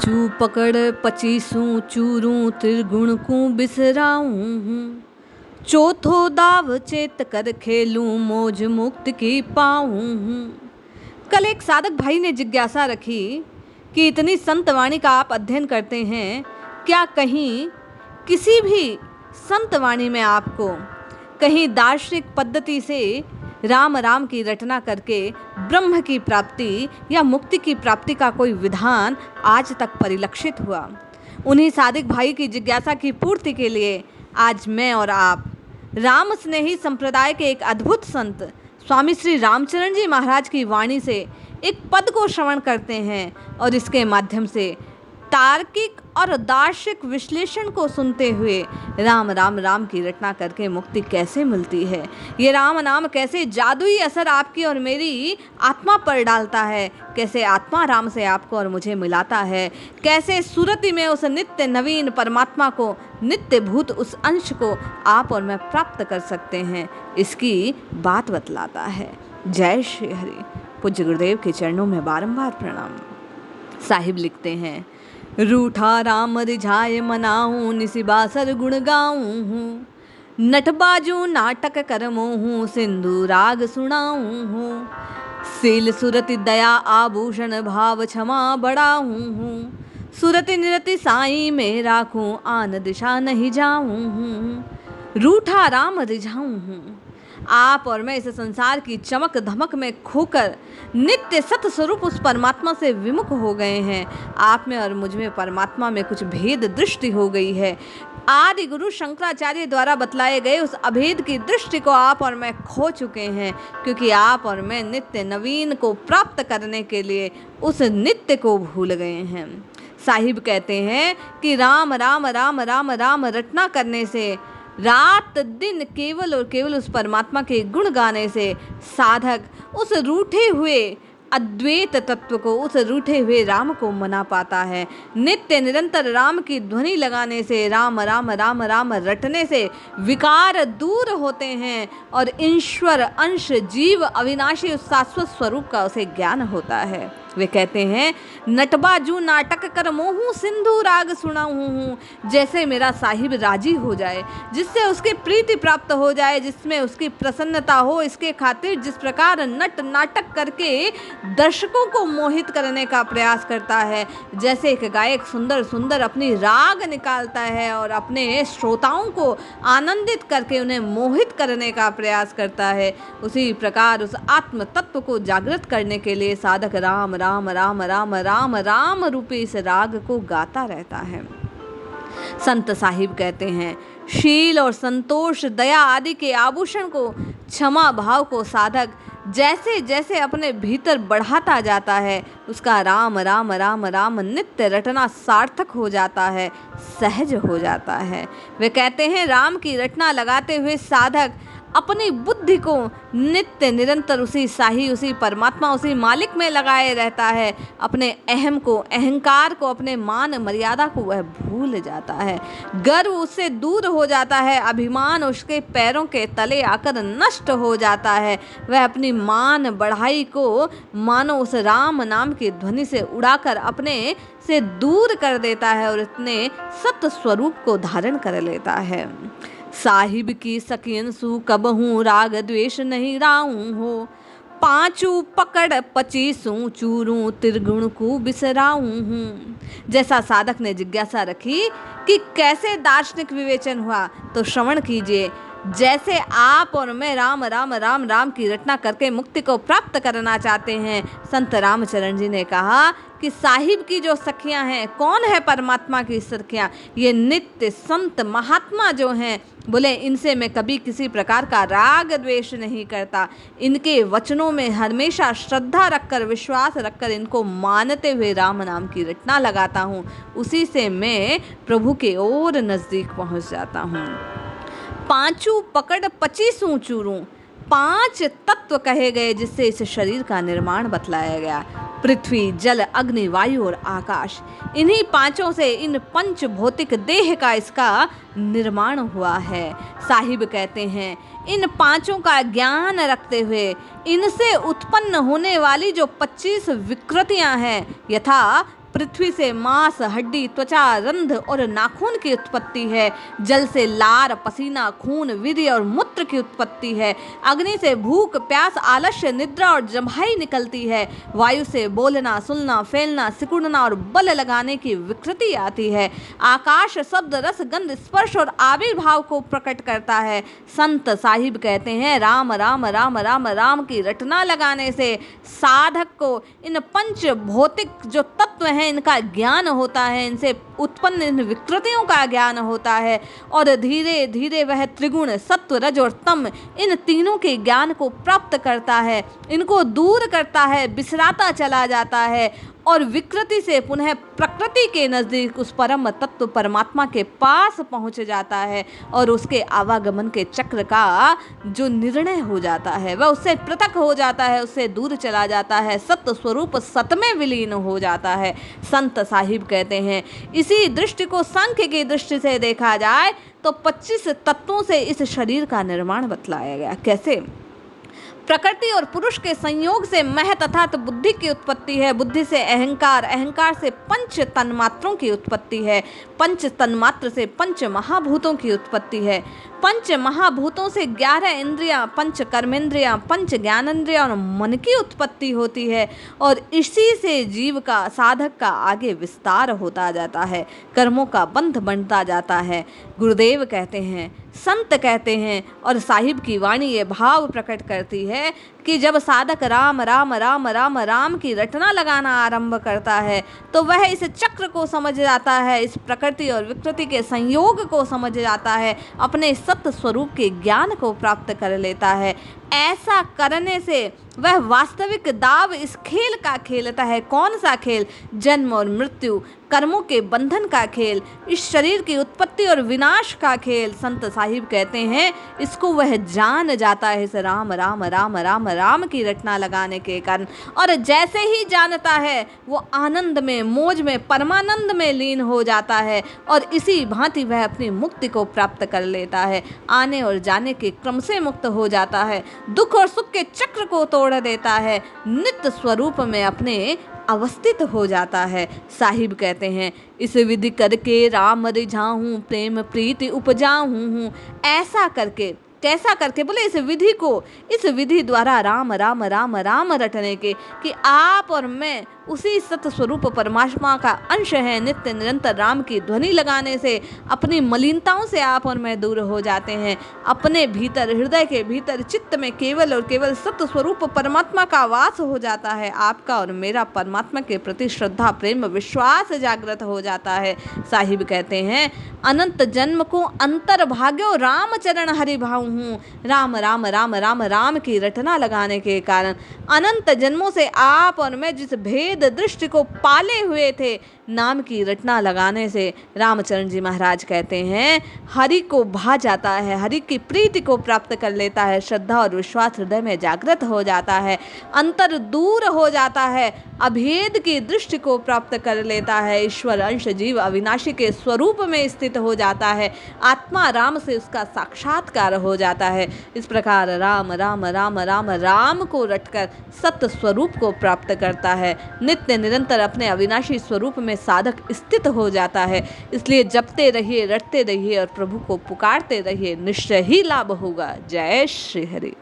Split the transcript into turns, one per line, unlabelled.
पांचू पकड़ पचीसूं चूरूं त्रिगुण को बिसराऊं। चौथो दाव चेत कर खेलूं मौज मुक्त की पाऊं। कल एक साधक भाई ने जिज्ञासा रखी कि इतनी संत वाणी का आप अध्ययन करते हैं, क्या कहीं किसी भी संत वाणी में आपको कहीं दार्शनिक पद्धति से राम राम की रटना करके ब्रह्म की प्राप्ति या मुक्ति की प्राप्ति का कोई विधान आज तक परिलक्षित हुआ? उन्हीं साधक भाई की जिज्ञासा की पूर्ति के लिए आज मैं और आप राम स्नेही संप्रदाय के एक अद्भुत संत स्वामी श्री रामचरण जी महाराज की वाणी से एक पद को श्रवण करते हैं और इसके माध्यम से तार्किक और दार्शनिक विश्लेषण को सुनते हुए राम राम राम की रटना करके मुक्ति कैसे मिलती है, ये राम नाम कैसे जादुई असर आपकी और मेरी आत्मा पर डालता है, कैसे आत्मा राम से आपको और मुझे मिलाता है, कैसे सुरति में उस नित्य नवीन परमात्मा को, नित्य भूत उस अंश को आप और मैं प्राप्त कर सकते हैं, इसकी बात बतलाता है। जय श्री हरि। पूज्य गुरुदेव के चरणों में बारंबार प्रणाम। साहिब लिखते हैं, रूठा राम रिझाए मनाऊं निसी बासर गुण गाऊं हूँ, नटबाजू नाटक करमो हूँ सिंधु राग सुनाऊं हूँ, सील सुरति दया आभूषण भाव क्षमा बढ़ाऊं हूँ, सुरति निरति साई में राखूं आन दिशा नहीं जाऊं हूँ, रूठा राम रिझाऊं हूँ। आप और मैं इस संसार की चमक धमक में खोकर नित्य सत स्वरूप उस परमात्मा से विमुख हो गए हैं। आप में और मुझ में परमात्मा में कुछ भेद दृष्टि हो गई है। आदि गुरु शंकराचार्य द्वारा बतलाए गए उस अभेद की दृष्टि को आप और मैं खो चुके हैं, क्योंकि आप और मैं नित्य नवीन को प्राप्त करने के लिए उस नित्य को भूल गए हैं। साहिब कहते हैं कि राम राम राम राम राम रटना करने से, रात दिन केवल और केवल उस परमात्मा के गुण गाने से साधक उस रूठे हुए अद्वैत तत्व को, उस रूठे हुए राम को मना पाता है। नित्य निरंतर राम की ध्वनि लगाने से, राम राम राम राम रटने से विकार दूर होते हैं और ईश्वर अंश जीव अविनाशी उस शाश्वत स्वरूप का उसे ज्ञान होता है। वे कहते हैं, नटबाजू नाटक कर मोहू सिंधु राग सुनाऊं हूँ। जैसे मेरा साहिब राजी हो जाए, जिससे उसकी प्रीति प्राप्त हो जाए, जिसमें उसकी प्रसन्नता हो, इसके खातिर जिस प्रकार नट नाटक करके दर्शकों को मोहित करने का प्रयास करता है, जैसे एक गायक सुंदर सुंदर अपनी राग निकालता है और अपने श्रोताओं को आनंदित करके उन्हें मोहित करने का प्रयास करता है, उसी प्रकार उस आत्म तत्व को जागृत करने के लिए साधक राम राम राम राम राम राम रूपी इस राग को गाता रहता है। संत साहिब कहते हैं, शील और संतोष दया आदि के आभूषण को, क्षमा भाव को साधक जैसे जैसे अपने भीतर बढ़ाता जाता है, उसका राम राम राम राम नित्य रटना सार्थक हो जाता है, सहज हो जाता है। वे कहते हैं, राम की रटना लगाते हुए साधक अपनी बुद्धि को नित्य निरंतर उसी साही, उसी परमात्मा, उसी मालिक में लगाए रहता है। अपने अहम को, अहंकार को, अपने मान मर्यादा को वह भूल जाता है। गर्व उससे दूर हो जाता है, अभिमान उसके पैरों के तले आकर नष्ट हो जाता है। वह अपनी मान बढ़ाई को मानो उस राम नाम की ध्वनि से उड़ाकर अपने से दूर कर देता है और इतने सत्य स्वरूप को धारण कर लेता है। साहिब की सखियन सु कबहूँ राग द्वेष नहीं राऊं हो, पांचू पकड़ पचीसूं चूरूं त्रिगुण को बिसराऊं हूँ। जैसा साधक ने जिज्ञासा रखी कि कैसे दार्शनिक विवेचन हुआ, तो श्रवण कीजिए। जैसे आप और मैं राम राम राम राम की रटना करके मुक्ति को प्राप्त करना चाहते हैं, संत रामचरण जी ने कहा कि साहिब की जो सखियां हैं, कौन है परमात्मा की सखियां? ये नित्य संत महात्मा जो हैं, बोले इनसे मैं कभी किसी प्रकार का राग द्वेष नहीं करता। इनके वचनों में हमेशा श्रद्धा रखकर, विश्वास रखकर इनको मानते हुए राम नाम की रटना लगाता हूँ। उसी से मैं प्रभु के और नज़दीक पहुँच जाता हूँ। पांचू पकड़ पचीसूं चूरूं, 5 तत्व कहे गए जिससे इस शरीर का निर्माण बतलाया गया। पृथ्वी, जल, अग्नि, वायु और आकाश, इन्हीं पांचों से, इन पंच भौतिक देह का इसका निर्माण हुआ है। साहिब कहते हैं, इन पांचों का ज्ञान रखते हुए इनसे उत्पन्न होने वाली जो 25 विकृतियां हैं, यथा पृथ्वी से मांस, हड्डी, त्वचा, रंध्र और नाखून की उत्पत्ति है। जल से लार, पसीना, खून, वीर्य और मूत्र की उत्पत्ति है। अग्नि से भूख, प्यास, आलस्य, निद्रा और जम्हाई निकलती है। वायु से बोलना, सुनना, फैलना, सिकुड़ना और बल लगाने की विकृति आती है। आकाश शब्द, रस, गंध, स्पर्श और आविर्भाव को प्रकट करता है। संत साहिब कहते हैं राम राम राम राम राम की रटना लगाने से साधक को इन पंच भौतिक जो तत्व हैं इनका ज्ञान होता है, इनसे उत्पन्न इन विकृतियों का ज्ञान होता है और धीरे धीरे वह त्रिगुण सत्व, रज और तम इन तीनों के ज्ञान को प्राप्त करता है, इनको दूर करता है, बिसराता चला जाता है और विकृति से पुनः प्रकृति के नज़दीक उस परम तत्व परमात्मा के पास पहुंच जाता है और उसके आवागमन के चक्र का जो निर्णय हो जाता है वह उससे पृथक हो जाता है, उससे दूर चला जाता है, सत्य स्वरूप सत में विलीन हो जाता है। संत साहिब कहते हैं इसी दृष्टि को सांख्य की दृष्टि से देखा जाए तो 25 तत्वों से इस शरीर का निर्माण बतलाया गया। कैसे? प्रकृति और पुरुष के संयोग से मह तथा बुद्धि की उत्पत्ति है। बुद्धि से अहंकार, अहंकार से पंच तन्मात्रों की उत्पत्ति है। पंच तन्मात्र से पंच महाभूतों की उत्पत्ति है। पंच महाभूतों से 11 इंद्रियां, पंच कर्मेंद्रियां, पंच ज्ञानेंद्रियां और मन की उत्पत्ति होती है और इसी से जीव का, साधक का आगे विस्तार होता जाता है, कर्मों का बंध बनता जाता है। गुरुदेव कहते हैं, संत कहते हैं और साहिब की वाणी ये भाव प्रकट करती है कि जब साधक राम राम राम राम राम की रटना लगाना आरंभ करता है तो वह इस चक्र को समझ जाता है, इस प्रकृति और विकृति के संयोग को समझ जाता है, अपने सत्य स्वरूप के ज्ञान को प्राप्त कर लेता है। ऐसा करने से वह वास्तविक दाव इस खेल का खेलता है। कौन सा खेल? जन्म और मृत्यु, कर्मों के बंधन का खेल, इस शरीर की उत्पत्ति और विनाश का खेल। संत साहिब कहते हैं इसको वह जान जाता है इस राम राम राम राम राम की रटना लगाने के कारण, और जैसे ही जानता है वो आनंद में, मौज में, परमानंद में लीन हो जाता है और इसी भांति वह अपनी मुक्ति को प्राप्त कर लेता है, आने और जाने के क्रम से मुक्त हो जाता है, दुख और सुख के चक्र को तोड़ देता है, नित्य स्वरूप में अपने अवस्थित हो जाता है। साहिब कहते हैं इस विधि करके राम रिझाऊं, प्रेम प्रीति उपजाऊं हूँ। ऐसा करके, कैसा करके? बोले इस विधि को, इस विधि द्वारा राम राम राम राम रटने के कि आप और मैं उसी सत्य स्वरूप परमात्मा का अंश है। नित्य निरंतर राम की ध्वनि लगाने से अपनी मलिनताओं से आप और मैं दूर हो जाते हैं। अपने भीतर, हृदय के भीतर, चित्त में केवल और केवल सत्य स्वरूप परमात्मा का वास हो जाता है। आपका और मेरा परमात्मा के प्रति श्रद्धा, प्रेम, विश्वास जागृत हो जाता है। साहिब कहते हैं अनंत जन्म को अंतर भाग्यो राम चरण हरि भाऊ हूँ। राम राम राम राम राम की रटना लगाने के कारण अनंत जन्मों से आप और मैं जिस भेद दृष्टि को पाले हुए थे, नाम की रटना लगाने से रामचरण जी महाराज कहते हैं हरि को भा जाता है, हरि की प्रीति को प्राप्त कर लेता है, श्रद्धा और विश्वास हृदय में जागृत हो जाता है, अंतर दूर हो जाता है, अभेद की दृष्टि को प्राप्त कर लेता है, ईश्वर अंश जीव अविनाशी के स्वरूप में स्थित हो जाता है, आत्मा राम से उसका साक्षात्कार हो जाता है। इस प्रकार राम राम राम राम राम को रटकर सत्य स्वरूप को प्राप्त करता है। नित्य निरंतर अपने अविनाशी स्वरूप में साधक स्थित हो जाता है। इसलिए जपते रहिए, रटते रहिए और प्रभु को पुकारते रहिए, निश्चय ही लाभ होगा। जय श्री हरि।